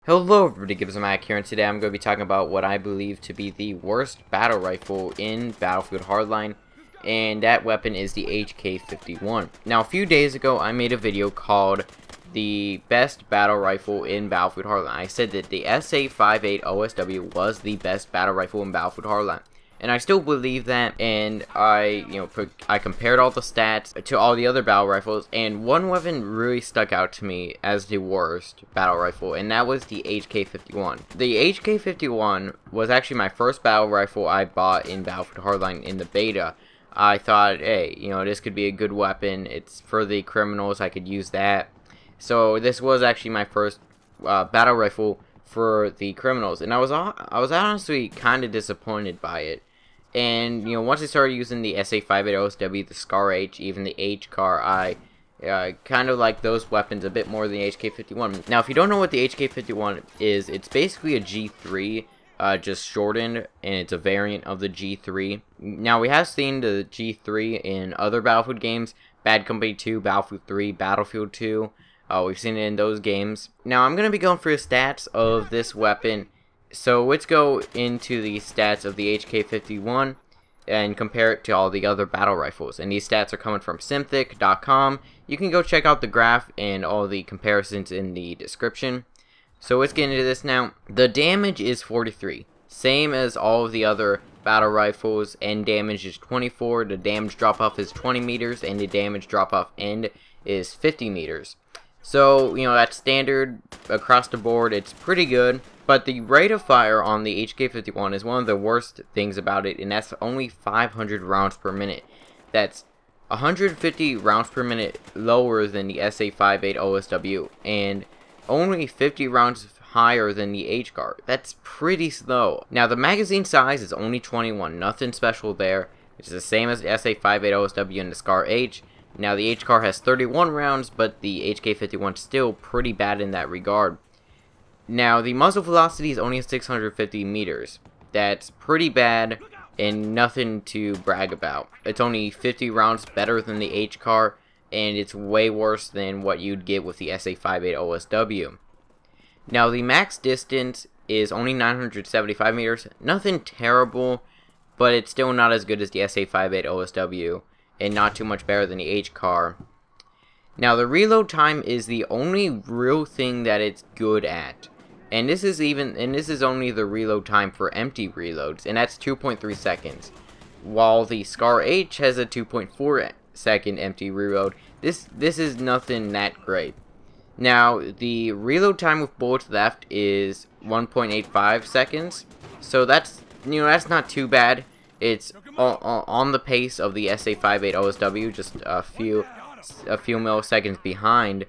Hello everybody, Gibbs and Mac here, and today I'm going to be talking about what I believe to be the worst battle rifle in Battlefield Hardline, and that weapon is the HK-51. Now, a few days ago, I made a video called the best battle rifle in Battlefield Hardline. I said that the SA-58 OSW was the best battle rifle in Battlefield Hardline. And I still believe that, and I compared all the stats to all the other battle rifles, and one weapon really stuck out to me as the worst battle rifle, and that was the HK-51. The HK-51 was actually my first battle rifle I bought in Battlefield Hardline in the beta. I thought, hey, this could be a good weapon. It's for the criminals. I could use that. So this was actually my first battle rifle for the criminals, and I was honestly kind of disappointed by it. And once I started using the SA-58 OSW, the SCAR H, even the HCAR, I kind of like those weapons a bit more than the HK-51. Now, if you don't know what the HK-51 is, it's basically a G3, just shortened, and it's a variant of the G3. Now, we have seen the G3 in other Battlefield games, Bad Company 2, Battlefield 3, Battlefield 2. We've seen it in those games. Now, I'm going to be going through the stats of this weapon. So let's go into the stats of the HK-51 and compare it to all the other battle rifles. And these stats are coming from Simthic.com. You can go check out the graph and all the comparisons in the description. So let's get into this now. The damage is 43, same as all of the other battle rifles. End damage is 24, the damage drop off is 20 meters, and the damage drop off end is 50 meters. So, that's standard across the board. It's pretty good. But the rate of fire on the HK-51 is one of the worst things about it, and that's only 500 rounds per minute. That's 150 rounds per minute lower than the SA-58 OSW, and only 50 rounds higher than the HCAR. That's pretty slow. Now, the magazine size is only 21, nothing special there. It's the same as the SA-58 OSW and the SCAR H. Now, the HCAR has 31 rounds, but the HK-51 is still pretty bad in that regard. Now, the muzzle velocity is only 650 meters. That's pretty bad and nothing to brag about. It's only 50 rounds better than the HCAR, and it's way worse than what you'd get with the SA-58 OSW. Now, the max distance is only 975 meters. Nothing terrible, but it's still not as good as the SA-58 OSW, and not too much better than the HCAR. Now, the reload time is the only real thing that it's good at. And this is only the reload time for empty reloads, and that's 2.3 seconds. While the SCAR H has a 2.4 second empty reload, this is nothing that great. Now, the reload time with bullets left is 1.85 seconds. So that's not too bad. It's on the pace of the SA-58 OSW, just a few milliseconds behind.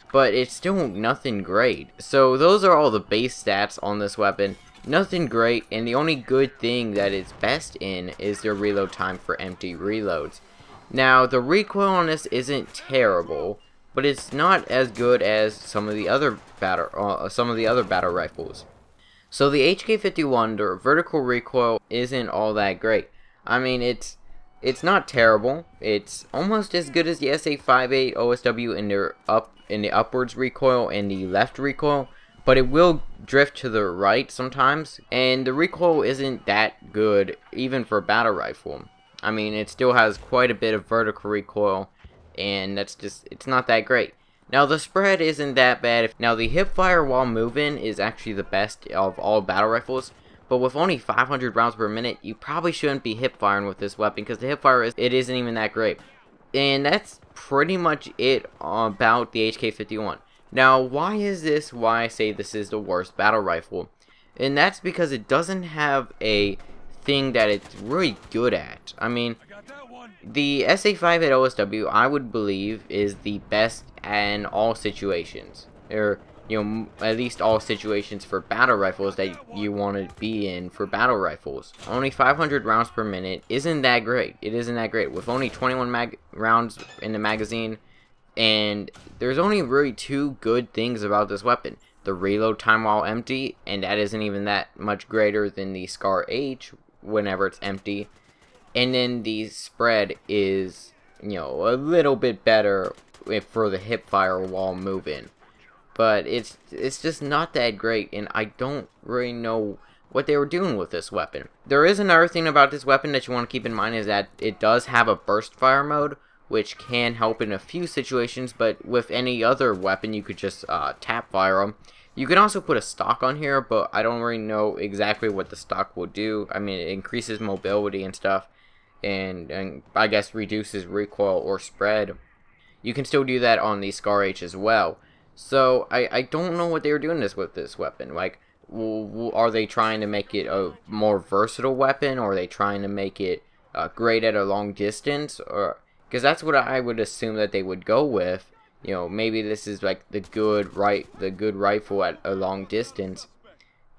But it's still nothing great. So those are all the base stats on this weapon. Nothing great, and the only good thing that it's best in is the reload time for empty reloads. Now, the recoil on this isn't terrible, but it's not as good as some of the other battle rifles. So the HK-51, the vertical recoil isn't all that great. I mean, it's not terrible. It's almost as good as the SA-58 OSW in the upwards recoil and the left recoil, but it will drift to the right sometimes, and the recoil isn't that good even for a battle rifle. I mean, it still has quite a bit of vertical recoil, and it's not that great. Now, the spread isn't that bad. Now, the hip fire while moving is actually the best of all battle rifles, but with only 500 rounds per minute, you probably shouldn't be hip firing with this weapon, because the hip fire isn't even that great. And that's pretty much it about the HK-51. Now, why I say this is the worst battle rifle? And that's because it doesn't have a thing that it's really good at. I mean, the SA-58 OSW, I would believe, is the best in all situations. Or, at least all situations for battle rifles that you want to be in for battle rifles. Only 500 rounds per minute isn't that great. It isn't that great. With only 21 rounds in the magazine, and there's only really two good things about this weapon. The reload time while empty, and that isn't even that much greater than the SCAR H whenever it's empty. And then the spread is, a little bit better for the hip fire while moving. but it's just not that great, and I don't really know what they were doing with this weapon. There is another thing about this weapon that you want to keep in mind, is that it does have a burst fire mode, which can help in a few situations, but with any other weapon you could just tap fire them. You can also put a stock on here, but I don't really know exactly what the stock will do. I mean, it increases mobility and stuff, and I guess reduces recoil or spread. You can still do that on the Scar H as well. So I don't know what they were doing with this weapon. Like, are they trying to make it a more versatile weapon, or are they trying to make it great at a long distance? Or because that's what I would assume that they would go with. You know, maybe this is like the good rifle at a long distance.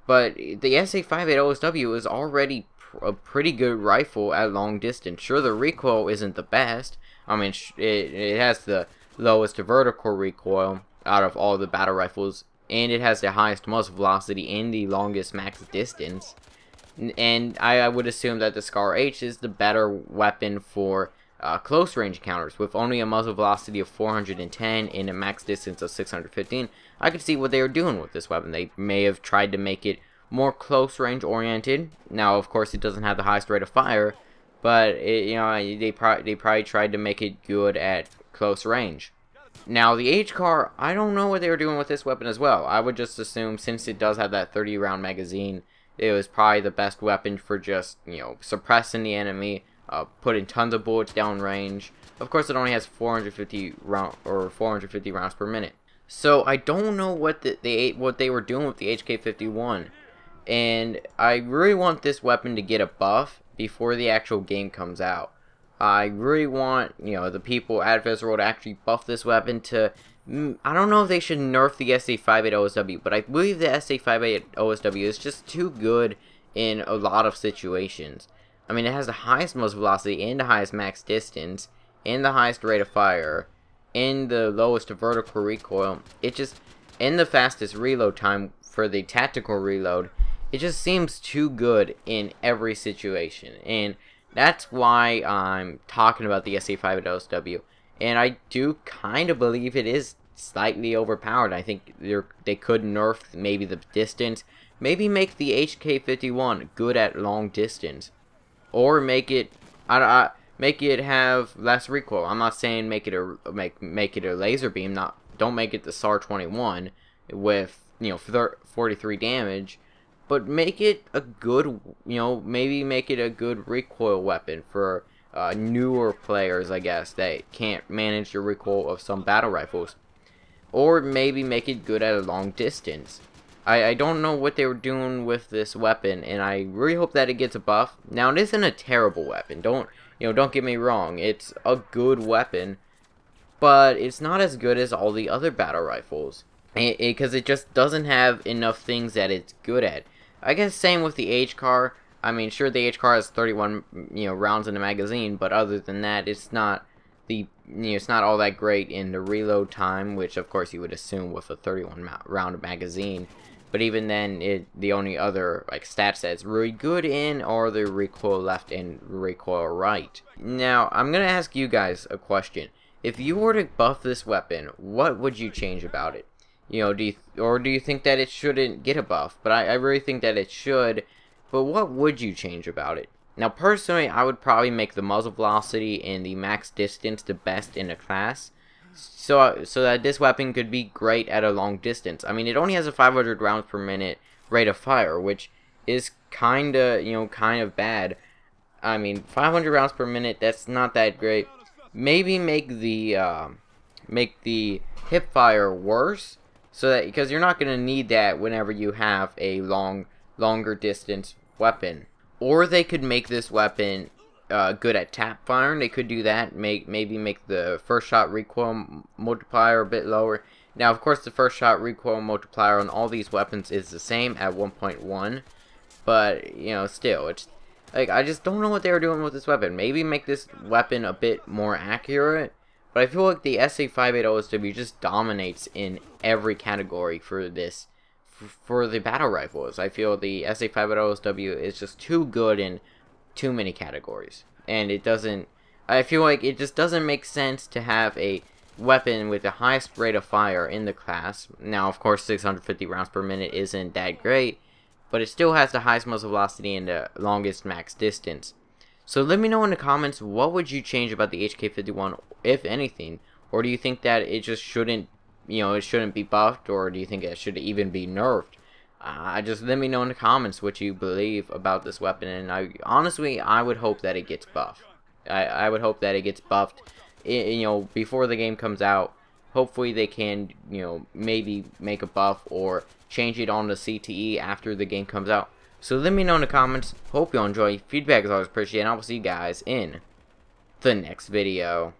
But the SA-58 OSW is already a pretty good rifle at long distance. Sure, the recoil isn't the best. I mean, it has the lowest vertical recoil out of all the battle rifles, and it has the highest muzzle velocity and the longest max distance. And I would assume that the Scar H is the better weapon for close range encounters. With only a muzzle velocity of 410 and a max distance of 615, I could see what they were doing with this weapon. They may have tried to make it more close range oriented. Now, of course, it doesn't have the highest rate of fire, but they probably tried to make it good at close range. Now, the H-Car, I don't know what they were doing with this weapon as well. I would just assume, since it does have that 30 round magazine, it was probably the best weapon for just, suppressing the enemy, putting tons of bullets down range. Of course, it only has 450 rounds per minute. So I don't know what they were doing with the HK-51, and I really want this weapon to get a buff before the actual game comes out. I really want the people at Visceral to actually buff this weapon to. I don't know if they should nerf the SA-58 OSW, but I believe the SA-58 OSW is just too good in a lot of situations. I mean, it has the highest muzzle velocity and the highest max distance and the highest rate of fire and the lowest vertical recoil. And the fastest reload time for the tactical reload. It just seems too good in every situation, and that's why I'm talking about the SA-58 OSW. And I do kind of believe it is slightly overpowered. I think they could nerf maybe the distance, maybe make the HK-51 good at long distance, or make it have less recoil. I'm not saying make it a laser beam. Don't make it the SAR-21 with 43 damage, but make it a good maybe make it a good recoil weapon for newer players, I guess, that can't manage the recoil of some battle rifles, or maybe make it good at a long distance. I don't know what they were doing with this weapon, and I really hope that it gets a buff. Now, it isn't a terrible weapon. Don't get me wrong. It's a good weapon, but it's not as good as all the other battle rifles, because it just doesn't have enough things that it's good at. I guess same with the H-Car. I mean, sure, the H-Car has 31 rounds in the magazine, but other than that, it's not it's not all that great in the reload time, which of course you would assume with a 31 round magazine. But even then, the only other stats that's really good in are the recoil left and recoil right. Now, I'm gonna ask you guys a question. If you were to buff this weapon, what would you change about it? Do you think that it shouldn't get a buff? But I really think that it should. But what would you change about it? Now, personally, I would probably make the muzzle velocity and the max distance the best in the class, so that this weapon could be great at a long distance. I mean, it only has a 500 rounds per minute rate of fire, which is kind of bad. I mean, 500 rounds per minute, that's not that great. Maybe make the hip fire worse, so that because you're not gonna need that whenever you have a longer distance weapon. Or they could make this weapon good at tap firing. They could do that. Maybe make the first shot recoil multiplier a bit lower. Now, of course, the first shot recoil multiplier on all these weapons is the same at 1.1. But still, it's I just don't know what they were doing with this weapon. Maybe make this weapon a bit more accurate. But I feel like the SA-58 OSW just dominates in every category for the battle rifles. I feel the SA-58 OSW is just too good in too many categories, and I feel like it just doesn't make sense to have a weapon with the highest rate of fire in the class. Now, of course, 650 rounds per minute isn't that great, but it still has the highest muzzle velocity and the longest max distance. So let me know in the comments, what would you change about the HK-51, if anything? Or do you think that it just shouldn't, it shouldn't be buffed, or do you think it should even be nerfed? Just let me know in the comments what you believe about this weapon, and honestly, I would hope that it gets buffed. I would hope that it gets buffed, before the game comes out. Hopefully they can, maybe make a buff or change it on the CTE after the game comes out. So let me know in the comments. Hope you all enjoy. Feedback is always appreciated, and I will see you guys in the next video.